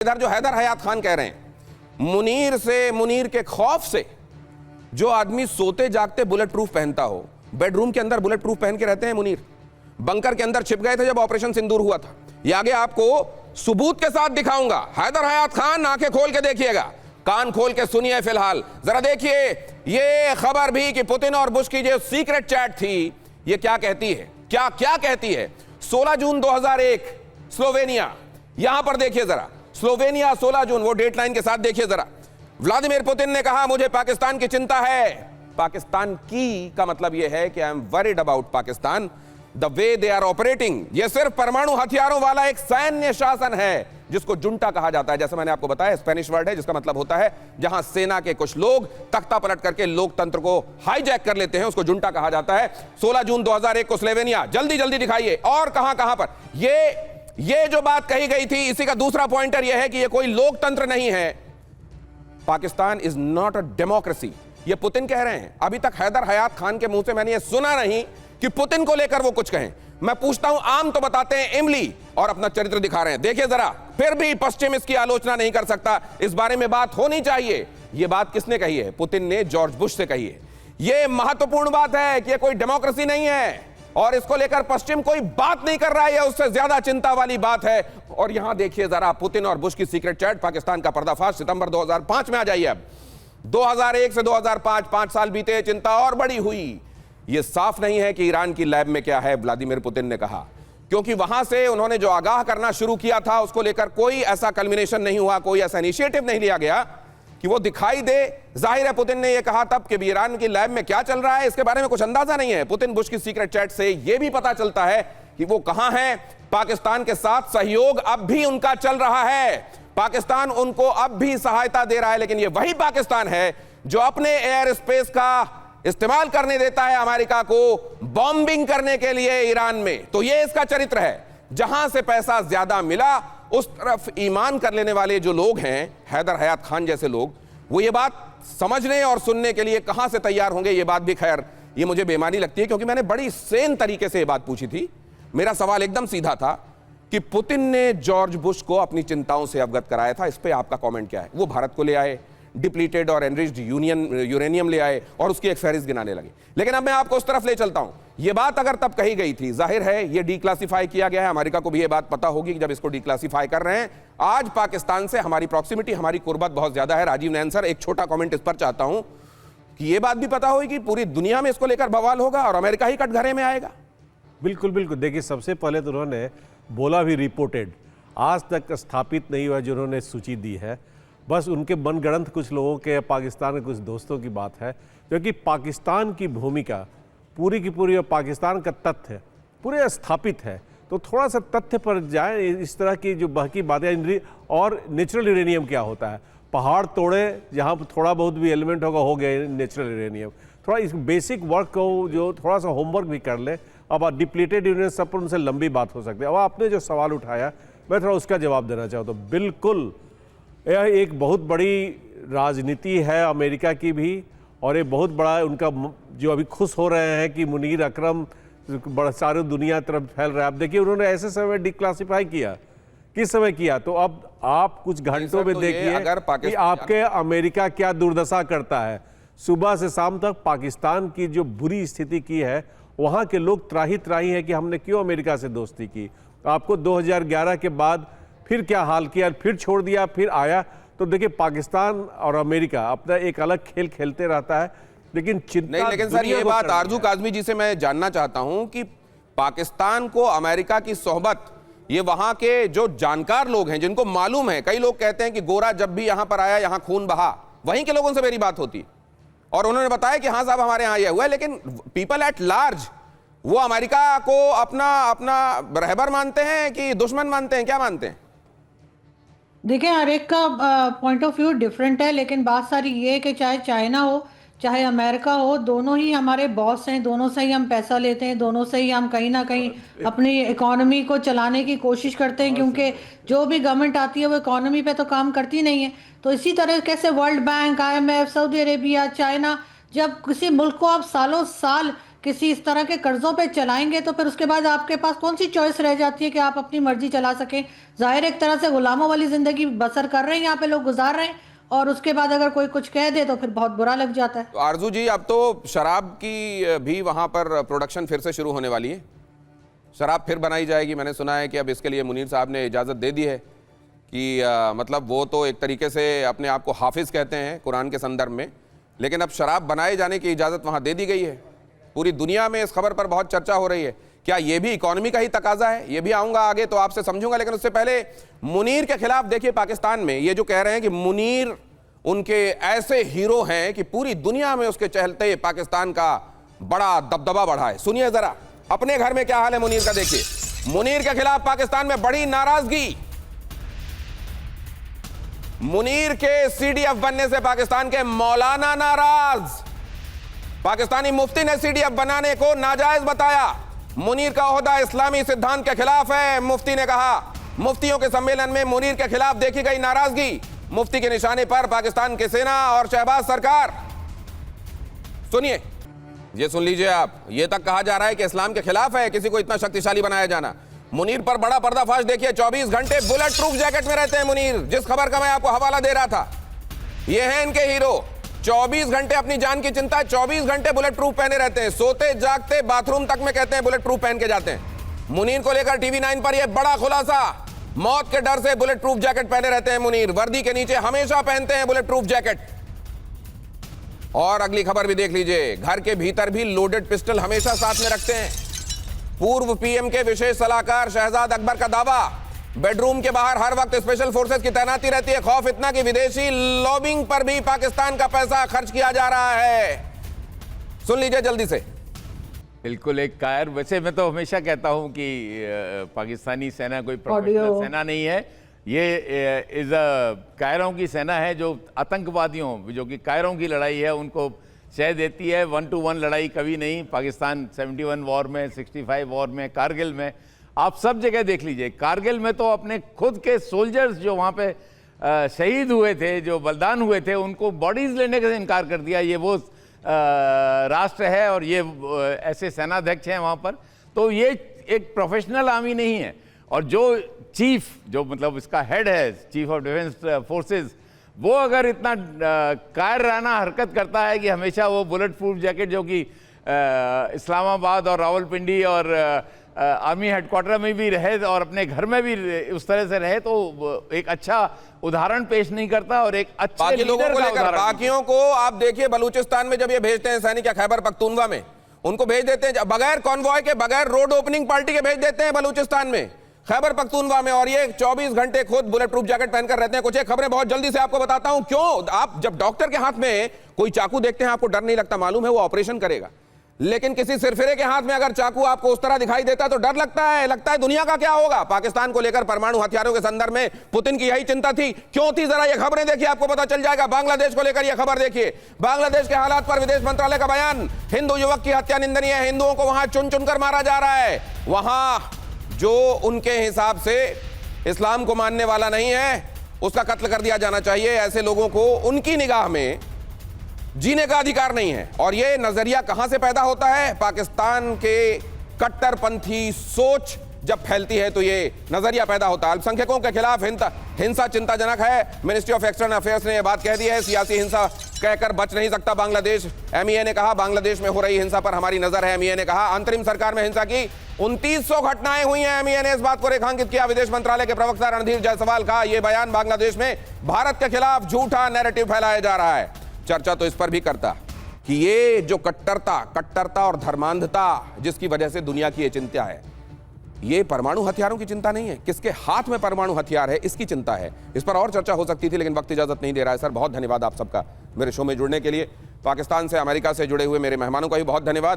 इधर जो हैदर हयात खान कह रहे हैं, मुनीर के खौफ से जो आदमी सोते जागते बुलेट प्रूफ पहनता हो, बेडरूम के अंदर बुलेट प्रूफ पहन के रहते हैं मुनीर, बंकर के अंदर छिप गए थे जब ऑपरेशन सिंदूर हुआ था। ये आगे आपको सबूत के साथ दिखाऊंगा। हैदर हयात खान, आंखें खोल के देखिएगा, कान खोल के सुनिए। फिलहाल जरा देखिए ये खबर भी कि पुतिन और बुश की जो सीक्रेट चैट थी, ये क्या कहती है, क्या क्या कहती है। 16 जून 2001 स्लोवेनिया, यहां पर देखिए जरा, स्लोवेनिया 16 जून, वो डेट लाइन के साथ देखिए जरा। व्लादिमीर पुतिन ने कहा मुझे पाकिस्तान की चिंता है। पाकिस्तान की का मतलब यह है कि I am worried about Pakistan, the way they are operating. यह सिर्फ परमाणु हथियारों वाला एक सैन्य शासन है जिसको जुंटा कहा जाता है। जैसे मैंने आपको बताया, स्पेनिश वर्ड है जिसका मतलब होता है जहां सेना के कुछ लोग तख्ता पलट करके लोकतंत्र को हाईजैक कर लेते हैं, उसको जुंटा कहा जाता है। 16 जून 2001 को स्लोवेनिया, जल्दी जल्दी दिखाइए। और कहां कहां पर ये जो बात कही गई थी, इसी का दूसरा पॉइंटर यह है कि यह कोई लोकतंत्र नहीं है। Pakistan is not a democracy, ये पुतिन कह रहे हैं। अभी तक हैदर हयात खान के मुंह से मैंने यह सुना नहीं कि पुतिन को लेकर वो कुछ कहें। मैं पूछता हूं, आम तो बताते हैं इमली और अपना चरित्र दिखा रहे हैं। देखिए जरा, फिर भी पश्चिम इसकी आलोचना नहीं कर सकता। इस बारे में बात होनी चाहिए। यह बात किसने कही है? पुतिन ने जॉर्ज बुश से कही है। यह महत्वपूर्ण बात है कि यह कोई डेमोक्रेसी नहीं है और इसको लेकर पश्चिम कोई बात नहीं कर रहा है। उससे ज्यादा चिंता वाली बात है। और यहां देखिए जरा, पुतिन और बुश की सीक्रेट चैट, पाकिस्तान का पर्दाफाश। सितंबर 2005 में आ जाइए। अब 2001 से 2005, 5 साल बीते, चिंता और बड़ी हुई। यह साफ नहीं है कि ईरान की लैब में क्या है, व्लादिमीर पुतिन ने कहा, क्योंकि वहां से उन्होंने जो आगाह करना शुरू किया था उसको लेकर कोई ऐसा कल्मिनेशन नहीं हुआ, कोई ऐसा इनिशिएटिव नहीं लिया गया कि वो दिखाई दे। जाहिर है पुतिन ने यह कहा तब कि ईरान की लैब में क्या चल रहा है इसके बारे में कुछ अंदाजा नहीं है। पुतिन बुश की सीक्रेट चैट से यह भी पता चलता है कि वो कहां है। पाकिस्तान के साथ सहयोग अब भी उनका चल रहा है, पाकिस्तान उनको अब भी सहायता दे रहा है। लेकिन यह वही पाकिस्तान है जो अपने एयर स्पेस का इस्तेमाल करने देता है अमेरिका को बॉम्बिंग करने के लिए ईरान में। तो यह इसका चरित्र है। जहां से पैसा ज्यादा मिला उस तरफ ईमान कर लेने वाले जो लोग हैं, हैदर हयात खान जैसे लोग, वो ये बात समझने और सुनने के लिए कहां से तैयार होंगे। ये बात भी खैर ये मुझे बेईमानी लगती है, क्योंकि मैंने बड़ी सेन तरीके से ये बात पूछी थी। मेरा सवाल एकदम सीधा था कि पुतिन ने जॉर्ज बुश को अपनी चिंताओं से अवगत कराया था, इस पे आपका कमेंट क्या है? वो भारत को ले आए, डिप्लीटेड और एनरिच्ड यूरेनियम ले आए और उसकी एक फहरिस्त गिनाने लगे। लेकिन अब मैं आपको उस तरफ ले चलता हूं। यह बात अगर तब कही गई थी, जाहिर है यह डिक्लासिफाई किया गया है, अमेरिका को भी यह बात पता होगी कि जब इसको डिक्लासिफाई कर रहे हैं। आज पाकिस्तान से हमारी प्रॉक्सिमिटी, हमारी कुर्बत बहुत ज्यादा है। राजीव नैन सर, एक छोटा कमेंट इस पर चाहता हूं कि यह बात भी पता होगी कि पूरी दुनिया में इसको लेकर बवाल होगा और अमेरिका ही कटघरे में आएगा। बिल्कुल बिल्कुल। देखिए, सबसे पहले तो उन्होंने बोला भी रिपोर्टेड, आज तक स्थापित नहीं हुआ जो उन्होंने सूची दी है। बस उनके मनगढ़ंत कुछ लोगों के, पाकिस्तान के कुछ दोस्तों की बात है, क्योंकि पाकिस्तान की भूमिका पूरी की पूरी और पाकिस्तान का तथ्य पूरे स्थापित है। तो थोड़ा सा तथ्य पर जाए, इस तरह की जो बहकी बातें। और नेचुरल यूरेनियम क्या होता है? पहाड़ तोड़े, जहाँ थोड़ा बहुत भी एलिमेंट होगा हो गया नेचुरल यूरेनियम। थोड़ा इस बेसिक वर्क को जो थोड़ा सा होमवर्क भी कर ले। अब डिप्लीटेड यूरेनियम सब पर उनसे लंबी बात हो सकती है। अब आपने जो सवाल उठाया, मैं थोड़ा उसका जवाब देना चाहता हूँ। बिल्कुल, यह एक बहुत बड़ी राजनीति है अमेरिका की भी, और ये बहुत बड़ा उनका जो अभी खुश हो रहे हैं कि मुनीर अकरम बड़ा सारी दुनिया तरफ फैल रहा है। अब देखिए, उन्होंने ऐसे समय डिक्लासिफाई किया, किस समय किया? तो अब आप कुछ घंटों में देखिए कि आपके अमेरिका क्या दुर्दशा करता है। सुबह से शाम तक पाकिस्तान की जो बुरी स्थिति की है, वहाँ के लोग त्राही त्राही है कि हमने क्यों अमेरिका से दोस्ती की। आपको 2011 के बाद फिर क्या हाल किया, फिर छोड़ दिया, फिर आया। तो देखिए, पाकिस्तान और अमेरिका अपना एक अलग खेल खेलते रहता है, लेकिन चिंता नहीं। लेकिन सर, ये बात आरजू काज़मी जी से मैं जानना चाहता हूं कि पाकिस्तान को अमेरिका की सोहबत, ये वहां के जो जानकार लोग हैं, जिनको मालूम है, कई लोग कहते हैं कि गोरा जब भी यहां पर आया यहां खून बहा, वहीं के लोगों से मेरी बात होती और उन्होंने बताया कि हाँ साहब हमारे यहां यह हुआ है। लेकिन पीपल एट लार्ज वो अमेरिका को अपना रहबर मानते हैं कि दुश्मन मानते हैं, क्या मानते हैं? देखिए, हर एक का पॉइंट ऑफ व्यू डिफरेंट है, लेकिन बात सारी ये है कि चाहे चाइना हो चाहे अमेरिका हो, दोनों ही हमारे बॉस हैं, दोनों से ही हम पैसा लेते हैं, दोनों से ही हम कहीं ना कहीं अपनी इकोनॉमी को चलाने की कोशिश करते हैं, क्योंकि जो भी गवर्नमेंट आती है वो इकोनॉमी पे तो काम करती नहीं है। तो इसी तरह कैसे world bank, IMF, Saudi Arabia, China, जब किसी मुल्क को आप सालों साल किसी इस तरह के कर्जों पे चलाएंगे तो फिर उसके बाद आपके पास कौन सी चॉइस रह जाती है कि आप अपनी मर्जी चला सकें। जाहिर एक तरह से गुलामों वाली जिंदगी बसर कर रहे हैं, यहाँ पे लोग गुजार रहे हैं, और उसके बाद अगर कोई कुछ कह दे तो फिर बहुत बुरा लग जाता है। तो आरजू जी, अब तो शराब की भी वहां पर प्रोडक्शन फिर से शुरू होने वाली है, शराब फिर बनाई जाएगी। मैंने सुना है कि अब इसके लिए मुनीर साहब ने इजाज़त दे दी है कि मतलब वो तो एक तरीके से अपने आप को हाफिज कहते हैं कुरान के संदर्भ में, लेकिन अब शराब बनाए जाने की इजाज़त वहाँ दे दी गई है। पूरी दुनिया में इस खबर पर बहुत चर्चा हो रही है। क्या ये भी इकोनॉमी का ही तकाजा है? ये भी आऊँगा आगे तो आपसे समझूंगा, लेकिन उससे पहले मुनीर के खिलाफ देखिए, पाकिस्तान में ये जो कह रहे हैं कि मुनीर उनके ऐसे हीरो हैं कि पूरी दुनिया में उसके चहलते पाकिस्तान का बड़ा दबदबा बढ़ा है। सुनिए जरा अपने घर में क्या हाल है मुनीर का, देखिए। मुनीर के खिलाफ पाकिस्तान में बड़ी नाराजगी। मुनीर के सीडीएफ बनने से पाकिस्तान के मौलाना नाराज। पाकिस्तानी मुफ्ती ने सीडीएफ बनाने को नाजायज बताया। मुनीर का ओहदा इस्लामी सिद्धांत के खिलाफ है, मुफ्ती ने कहा। मुफ्तियों के सम्मेलन में मुनीर के खिलाफ देखी गई नाराजगी। मुफ्ती के निशाने पर पाकिस्तान की सेना और शहबाज सरकार। सुनिए, ये सुन लीजिए आप, ये तक कहा जा रहा है कि इस्लाम के खिलाफ है किसी को इतना शक्तिशाली बनाया जाना। मुनीर पर बड़ा पर्दाफाश देखिए, 24 घंटे बुलेट प्रूफ जैकेट में रहते हैं मुनीर, जिस खबर का मैं आपको हवाला दे रहा था। ये हैं इनके हीरो, 24 घंटे अपनी जान की चिंता, 24 घंटे बुलेट प्रूफ पहने रहते हैं, सोते जागते बाथरूम तक में कहते हैं बुलेट प्रूफ पहन के जाते हैं। मुनीर को लेकर टीवी 9 पर यह बड़ा खुलासा, मौत के डर से बुलेट प्रूफ जैकेट पहने रहते हैं मुनीर, वर्दी के नीचे हमेशा पहनते हैं बुलेट प्रूफ जैकेट। और अगली खबर भी देख लीजिए, घर के भीतर भी लोडेड पिस्टल हमेशा साथ में रखते हैं। पूर्व पीएम के विशेष सलाहकार शहजाद अकबर का दावा, बेडरूम के बाहर हर वक्त स्पेशल फोर्सेस की तैनाती रहती है। खौफ इतना कि विदेशी लॉबिंग पर भी पाकिस्तान का पैसा खर्च किया जा रहा है। सुन लीजिए जल्दी से। बिल्कुल एक कायर। वैसे मैं तो हमेशा कहता हूं कि पाकिस्तानी सेना कोई प्रोफेशनल सेना नहीं है, ये इज कायरों की सेना है जो आतंकवादियों, जो कि कायरों की लड़ाई है, उनको शह देती है। 1-to-1 लड़ाई कभी नहीं। पाकिस्तान 71 वॉर में, 65 वॉर में, कारगिल में, आप सब जगह देख लीजिए। कारगिल में तो अपने खुद के सोल्जर्स जो वहाँ पे शहीद हुए थे, जो बलिदान हुए थे, उनको बॉडीज लेने का इनकार कर दिया। ये वो राष्ट्र है और ये ऐसे सेनाध्यक्ष हैं वहाँ पर। तो ये एक प्रोफेशनल आर्मी नहीं है। और जो चीफ, जो मतलब इसका हेड है, चीफ ऑफ डिफेंस फोर्सेस, वो अगर इतना कायराना हरकत करता है कि हमेशा वो बुलेट प्रूफ जैकेट, जो कि इस्लामाबाद और रावलपिंडी और आर्मी हेडक्वार्टर में भी रहे और अपने घर में भी उस तरह से रहे, तो एक अच्छा उदाहरण पेश नहीं करता और एक अच्छे बाकी लोगों लीडर को का लेकर, उदाहरण। बाकियों को आप देखिए, बलूचिस्तान में जब ये भेजते हैं सैनिक या खैबर पख्तूनवा में, उनको भेज देते हैं बगैर कॉन्वॉय के, बगैर रोड ओपनिंग पार्टी के भेज देते हैं बलूचिस्तान में, खैबर पख्तूनवा में, और ये 24 घंटे खुद बुलेट प्रूफ जैकेट पहनकर रहते हैं। कुछ एक खबरें बहुत जल्दी से आपको बताता हूं। क्यों? आप जब डॉक्टर के हाथ में कोई चाकू देखते हैं आपको डर नहीं लगता, मालूम है वो ऑपरेशन करेगा, लेकिन किसी सिरफिरे के हाथ में अगर चाकू आपको उस तरह दिखाई देता है तो डर लगता है दुनिया का क्या होगा। पाकिस्तान को लेकर परमाणु हथियारों के संदर्भ में पुतिन की यही चिंता थी। क्यों थी? जरा ये खबरें देखिए, आपको पता चल जाएगा। बांग्लादेश को लेकर यह खबर देखिए, बांग्लादेश के हालात पर विदेश मंत्रालय का बयान। हिंदू युवक की हत्या निंदनीय है, हिंदुओं को वहां चुन चुनकर मारा जा रहा है। वहां जो उनके हिसाब से इस्लाम को मानने वाला नहीं है उसका कत्ल कर दिया जाना चाहिए। ऐसे लोगों को उनकी निगाह में जीने का अधिकार नहीं है। और यह नजरिया कहां से पैदा होता है? पाकिस्तान के कट्टरपंथी सोच जब फैलती है तो यह नजरिया पैदा होता है। अल्पसंख्यकों के खिलाफ हिंसा चिंताजनक है। मिनिस्ट्री ऑफ एक्सटर्नल अफेयर्स ने यह बात कह दी है। सियासी हिंसा कहकर बच नहीं सकता बांग्लादेश। एमईए ने कहा बांग्लादेश में हो रही हिंसा पर हमारी नजर है। एमईए ने कहा अंतरिम सरकार में हिंसा की 2900 घटनाएं हुई हैं। एमईए ने इस बात को रेखांकित किया। विदेश मंत्रालय के प्रवक्ता रणधीर जायसवाल का यह बयान, बांग्लादेश में भारत के खिलाफ झूठा नैरेटिव फैलाया जा रहा है। चर्चा तो इस पर भी करता कि ये जो कट्टरता और धर्मांधता जिसकी वजह से दुनिया की ये चिंता है, ये परमाणु हथियारों की चिंता नहीं है, किसके हाथ में परमाणु हथियार है इसकी चिंता है। इस पर और चर्चा हो सकती थी लेकिन वक्त इजाजत नहीं दे रहा है। सर बहुत धन्यवाद आप सबका मेरे शो में जुड़ने के लिए। पाकिस्तान से, अमेरिका से जुड़े हुए मेरे मेहमानों का भी बहुत धन्यवाद।